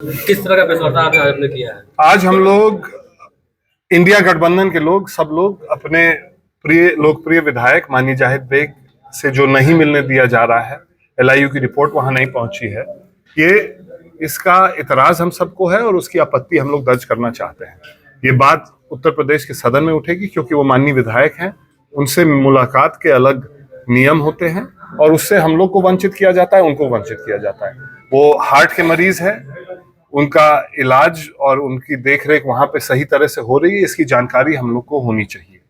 किस तरह का फैसला आपने किया है? आज हम लोग इंडिया गठबंधन के लोग सब लोग अपने प्रिय लोकप्रिय विधायक माननीय जाहिद बेग से जो नहीं मिलने दिया जा रहा है, एलआईयू की रिपोर्ट वहां नहीं पहुंची है, ये इसका इतराज हम सबको है और उसकी आपत्ति हम लोग दर्ज करना चाहते हैं। ये बात उत्तर प्रदेश के सदन में उठेगी क्योंकि वो माननीय विधायक हैं, उनसे मुलाकात के अलग नियम होते हैं और उससे हम लोग को वंचित किया जाता है, उनको वंचित किया जाता है। वो हार्ट के मरीज है, उनका इलाज और उनकी देखरेख वहां पे सही तरह से हो रही है, इसकी जानकारी हम लोग को होनी चाहिए।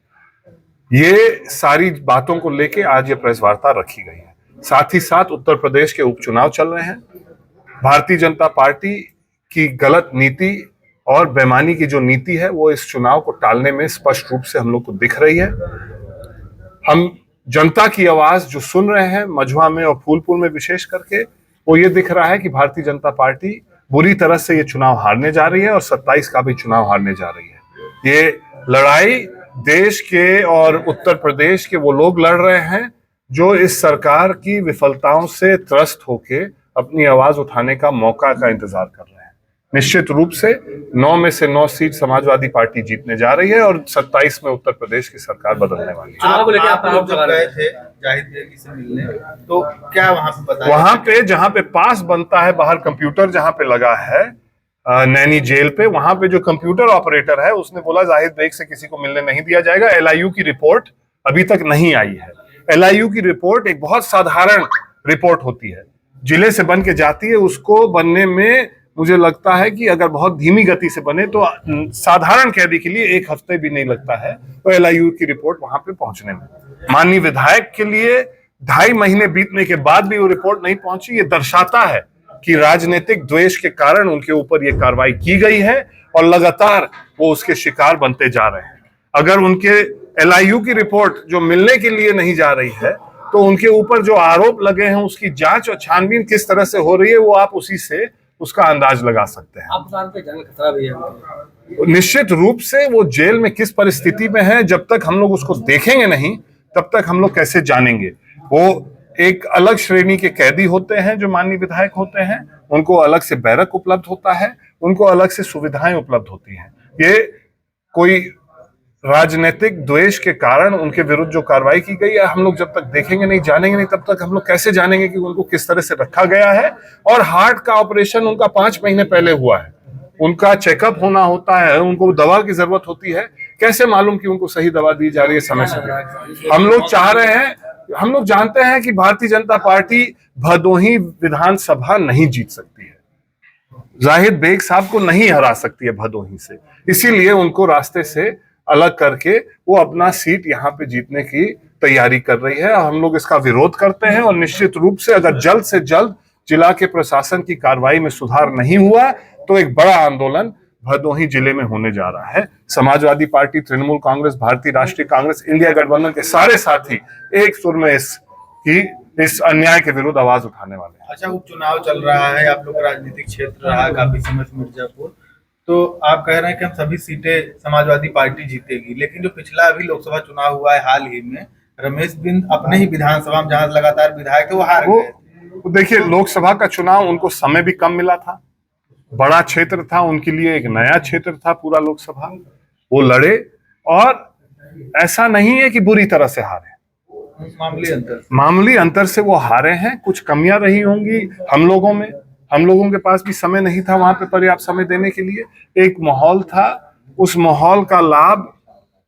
ये सारी बातों को लेके आज ये प्रेस वार्ता रखी गई है। साथ ही साथ उत्तर प्रदेश के उपचुनाव चल रहे हैं। भारतीय जनता पार्टी की गलत नीति और बेईमानी की जो नीति है वो इस चुनाव को टालने में स्पष्ट रूप से हम लोग को दिख रही है। हम जनता की आवाज जो सुन रहे हैं मझुआ में और फूलपुर में विशेष करके, वो ये दिख रहा है कि भारतीय जनता पार्टी बुरी तरह से ये चुनाव हारने जा रही है और 27 का भी चुनाव हारने जा रही है। ये लड़ाई देश के और उत्तर प्रदेश के वो लोग लड़ रहे हैं जो इस सरकार की विफलताओं से त्रस्त होके अपनी आवाज उठाने का मौका का इंतजार कर रहे हैं। निश्चित रूप से 9 में से 9 सीट समाजवादी पार्टी जीतने जा रही है और 27 में उत्तर प्रदेश की सरकार बदलने वाली है। चुनाव को लेकर आप लोग जब गए थे जाहिद बेग से मिलने, तो क्या वहां पे बताया? वहां पे जहां पे पास बनता है, बाहर कंप्यूटर जहां पे लगा है नैनी जेल पे, वहां पे जो कंप्यूटर ऑपरेटर है उसने बोला जाहिद बेग से किसी को मिलने नहीं दिया जाएगा। एलआईयू की रिपोर्ट अभी तक नहीं आई है। एलआईयू की रिपोर्ट एक बहुत साधारण रिपोर्ट होती है, जिले से बन के जाती है। उसको बनने में मुझे लगता है कि अगर बहुत धीमी गति से बने तो साधारण कैदी के लिए 1 हफ्ते भी नहीं लगता है तो एलआईयू की रिपोर्ट वहां पे पहुंचने में। माननीय विधायक के लिए 2.5 महीने बीतने के बाद भी वो रिपोर्ट नहीं पहुंची। ये दर्शाता है कि राजनीतिक द्वेष के कारण उनके ऊपर ये कार्रवाई की गई है और लगातार वो उसके शिकार बनते जा रहे हैं। अगर उनके एलआईयू की रिपोर्ट जो मिलने के लिए नहीं जा रही है तो उनके ऊपर जो आरोप लगे हैं उसकी जांच और छानबीन किस तरह से हो रही है वो आप उसी से उसका अंदाज लगा सकते हैं। आप खतरा भी है। निश्चित रूप से वो जेल में किस परिस्थिति में है, जब तक हम लोग उसको देखेंगे नहीं तब तक हम लोग कैसे जानेंगे। वो एक अलग श्रेणी के कैदी होते हैं जो माननीय विधायक होते हैं, उनको अलग से बैरक उपलब्ध होता है, उनको अलग से सुविधाएं उपलब्ध होती हैं। ये कोई राजनीतिक द्वेष के कारण उनके विरुद्ध जो कार्रवाई की गई है, हम लोग जब तक देखेंगे नहीं जानेंगे नहीं तब तक हम लोग कैसे जानेंगे कि उनको किस तरह से रखा गया है। और हार्ट का ऑपरेशन उनका 5 महीने पहले हुआ है, उनका चेकअप होना होता है, उनको दवा की जरूरत होती है, कैसे मालूम कि उनको सही दवा दी जा रही है समय से। हम लोग चाह रहे हैं, हम लोग जानते हैं कि भारतीय जनता पार्टी भदोही विधानसभा नहीं जीत सकती है, जाहिद बेग साहब को नहीं हरा सकती है भदोही से, इसीलिए उनको रास्ते से अलग करके वो अपना सीट यहाँ पे जीतने की तैयारी कर रही है। हम लोग इसका विरोध करते हैं और निश्चित रूप से अगर जल्द से जल्द जिला के प्रशासन की कार्रवाई में सुधार नहीं हुआ तो एक बड़ा आंदोलन भदोही जिले में होने जा रहा है। समाजवादी पार्टी, तृणमूल कांग्रेस, भारतीय राष्ट्रीय कांग्रेस, इंडिया गठबंधन के सारे साथी एक सुर में इस अन्याय के विरुद्ध आवाज उठाने वाले हैं। अच्छा, उपचुनाव चल रहा है, आप लोग का राजनीतिक क्षेत्र रहा काफी समय से मिर्जापुर, तो आप कह रहे हैं कि हम सभी सीटें समाजवादी पार्टी जीतेगी, लेकिन जो पिछला अभी लोकसभा चुनाव हुआ है हाल ही में, रमेश बिंद अपने ही विधानसभा में जहां लगातार विधायक थे वो हार गए। देखिए, लोकसभा का चुनाव उनको समय भी कम मिला था, बड़ा क्षेत्र था उनके लिए, एक नया क्षेत्र था पूरा लोकसभा, वो लड़े और ऐसा नहीं है कि बुरी तरह से हारे, मामूली अंतर से वो हारे हैं। कुछ कमियां रही होंगी हम लोगों के पास भी समय नहीं था वहां पे पर्याप्त समय देने के लिए। एक माहौल था, उस माहौल का लाभ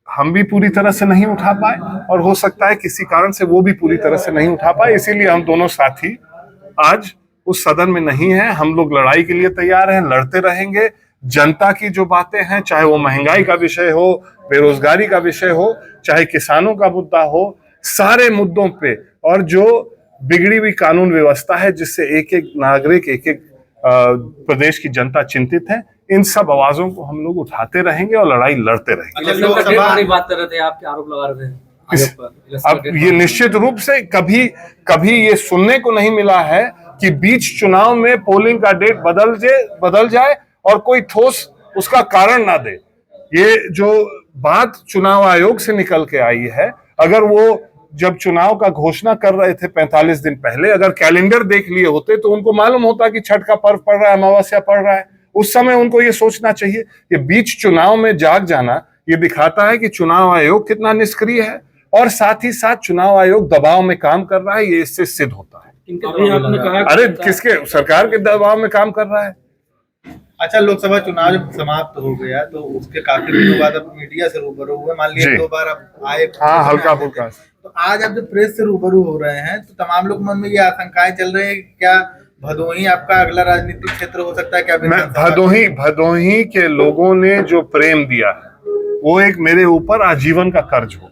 हम भी पूरी तरह से नहीं उठा पाए और हो सकता है किसी कारण से वो भी पूरी तरह से नहीं उठा पाए, इसीलिए हम दोनों साथी आज उस सदन में नहीं है। हम लोग लड़ाई के लिए तैयार हैं, लड़ते रहेंगे। जनता की जो बातें हैं, चाहे वो महंगाई का विषय हो, बेरोजगारी का विषय हो, चाहे किसानों का मुद्दा हो, सारे मुद्दों पे, और जो बिगड़ी हुई कानून व्यवस्था है जिससे एक एक नागरिक, एक एक प्रदेश की जनता चिंतित है, इन सब आवाजों को हम लोग उठाते रहेंगे और लड़ाई लड़ते रहेंगे। बात कर रहे थे, आपके आरोप लगा रहे थे अब ये निश्चित रूप से कभी ये सुनने को नहीं मिला है कि बीच चुनाव में पोलिंग का डेट बदल जाए और कोई ठोस उसका कारण ना दे। ये जो बात चुनाव आयोग से निकल के आई है, अगर वो जब चुनाव का घोषणा कर रहे थे 45 दिन पहले, अगर कैलेंडर देख लिए होते तो उनको मालूम होता कि छठ का पर्व पड़ रहा है, अमावस्या पड़ रहा है। उस समय उनको ये सोचना चाहिए। ये बीच चुनाव में जाग जाना ये दिखाता है कि चुनाव आयोग कितना निष्क्रिय है, और साथ ही साथ चुनाव आयोग दबाव में काम कर रहा है, ये इससे सिद्ध होता है। अभी आपने कहा अरे किसके, सरकार के दबाव में काम कर रहा है। अच्छा, लोकसभा चुनाव जब समाप्त हो गया तो उसके काफी दिनों बाद अब मीडिया से रूबरू हुए, मान जी। लिया 2 बार अब आए, हाँ, हल्का फुल्का। तो आज आप जब प्रेस से रूबरू हो रहे हैं तो तमाम लोग मन में ये आशंकाएं चल रही है कि क्या भदोही आपका अगला राजनीतिक क्षेत्र हो सकता है? क्या भदोही के लोगों ने जो प्रेम दिया है वो एक मेरे ऊपर आजीवन का कर्ज होगा।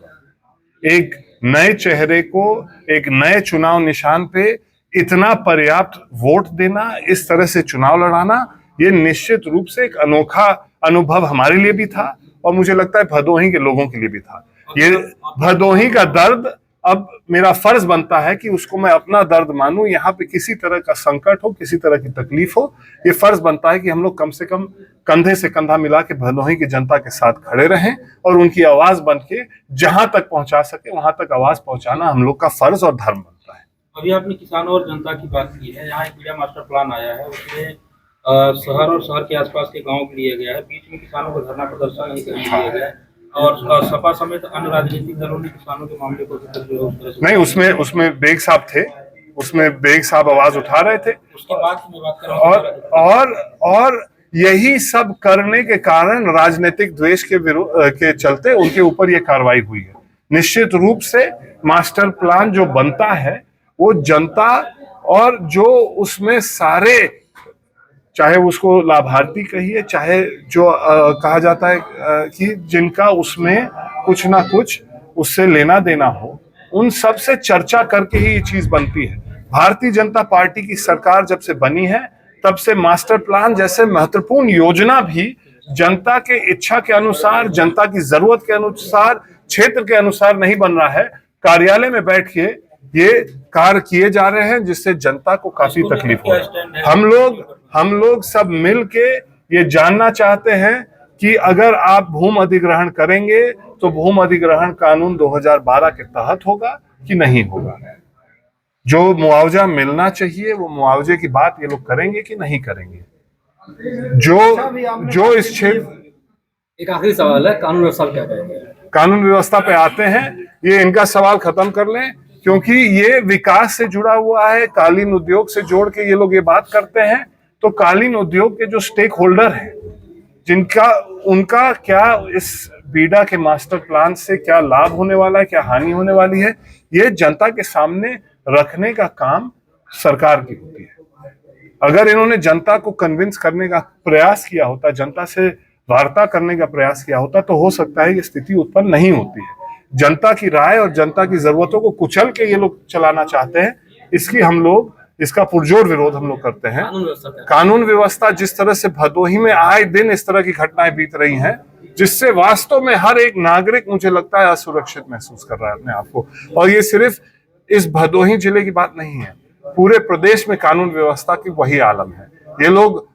एक नए चेहरे को एक नए चुनाव निशान पे इतना पर्याप्त वोट देना, इस तरह से चुनाव लड़ाना, ये निश्चित रूप से एक अनोखा अनुभव हमारे लिए भी था, और मुझे लगता है भदोही के लोगों के लिए भी था। ये भदोही का दर्द अब मेरा फर्ज बनता है कि उसको मैं अपना दर्द मानूं। यहाँ पे किसी तरह का संकट हो, किसी तरह की तकलीफ हो, ये फर्ज बनता है कि हम लोग कम से कम कंधे से कंधा मिला के भदोही की जनता के साथ खड़े रहें और उनकी आवाज बन के जहां तक पहुंचा सके वहां तक आवाज पहुंचाना हम लोग का फर्ज और धर्म बनता है। अभी आपने किसानों और जनता की बात की है। यहाँ एक मीडिया मास्टर प्लान आया है, उसमें शहर और शहर के आसपास के गाँव को लिया गया है। बीच में किसानों को धरना प्रदर्शन नहीं करने दिया गया है, और सपा समेत अन्य राजनीतिक दलों ने किसानों के मामले को नहीं, उसमें बेग साहब थे, उसमें बेग साहब आवाज उठा रहे थे, उसके बाद मैं बात कर रहा हूं। और यही सब करने के कारण राजनीतिक द्वेष के चलते उनके ऊपर ये कार्रवाई हुई है। निश्चित रूप से मास्टर प्लान जो बनता है वो जनता और जो उसमें सारे, चाहे उसको लाभार्थी कहिए, चाहे जो कहा जाता है कि जिनका उसमें कुछ ना कुछ उससे लेना देना हो, उन सब से चर्चा करके ही ये चीज बनती है। भारतीय जनता पार्टी की सरकार जब से बनी है तब से मास्टर प्लान जैसे महत्वपूर्ण योजना भी जनता के इच्छा के अनुसार, जनता की जरूरत के अनुसार, क्षेत्र के अनुसार नहीं बन रहा है। कार्यालय में बैठ के ये कार्य किए जा रहे हैं जिससे जनता को काफी तकलीफ हो रही है। हम लोग सब मिल के ये जानना चाहते हैं कि अगर आप भूमि अधिग्रहण करेंगे तो भूमि अधिग्रहण कानून 2012 के तहत होगा कि नहीं होगा। जो मुआवजा मिलना चाहिए वो मुआवजे की बात ये लोग करेंगे कि नहीं करेंगे। जो इस क्षेत्र, एक आखिरी सवाल है, कानून व्यवस्था क्या कहेंगे? कानून व्यवस्था पे आते हैं, ये इनका सवाल खत्म कर लें, क्योंकि ये विकास से जुड़ा हुआ है। कालीन उद्योग से जोड़ के ये लोग ये बात करते हैं, तो कालीन उद्योग के जो स्टेक होल्डर हैं, उनका क्या इस बीडा के मास्टर प्लान से क्या लाभ होने वाला है, क्या हानि होने वाली है, ये जनता के सामने रखने का काम सरकार की होती है। अगर इन्होंने जनता को कन्विंस करने का प्रयास किया होता, जनता से वार्ता करने का प्रयास किया होता, तो हो सकता है ये स्थिति उत्पन्न नहीं होती है। जनता की राय और जनता की जरूरतों को कुचल के ये लोग चलाना चाहते हैं, इसका पुरजोर विरोध हम लोग करते हैं। कानून व्यवस्था जिस तरह से भदोही में आए दिन इस तरह की घटनाएं बीत रही हैं, जिससे वास्तव में हर एक नागरिक मुझे लगता है असुरक्षित महसूस कर रहा है अपने आप को। और ये सिर्फ इस भदोही जिले की बात नहीं है, पूरे प्रदेश में कानून व्यवस्था की वही आलम है। ये लोग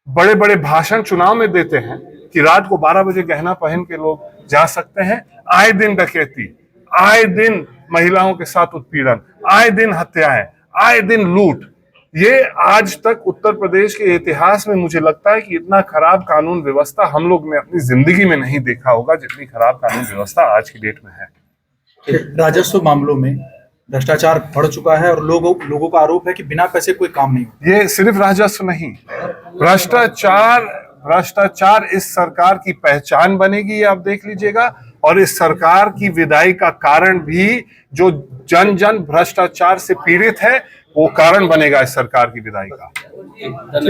बड़े बड़े भाषण चुनाव में देते हैं कि रात को 12 बजे गहना पहन के लोग जा सकते हैं। आए दिन डकैती, आए दिन महिलाओं के साथ उत्पीड़न, आए दिन हत्याएं, आए दिन लूट। ये आज तक उत्तर प्रदेश के इतिहास में मुझे लगता है कि इतना खराब कानून व्यवस्था हम लोग ने अपनी जिंदगी में नहीं देखा होगा जितनी खराब कानून व्यवस्था आज की डेट में है। राजस्व मामलों में भ्रष्टाचार बढ़ चुका है और लोगों का आरोप है कि बिना पैसे कोई काम नहीं होता। ये सिर्फ राजस्व नहीं, भ्रष्टाचार इस सरकार की पहचान बनेगी, ये आप देख लीजिएगा। और इस सरकार की विदाई का कारण भी जो जन जन भ्रष्टाचार से पीड़ित है वो कारण बनेगा इस सरकार की विदाई का।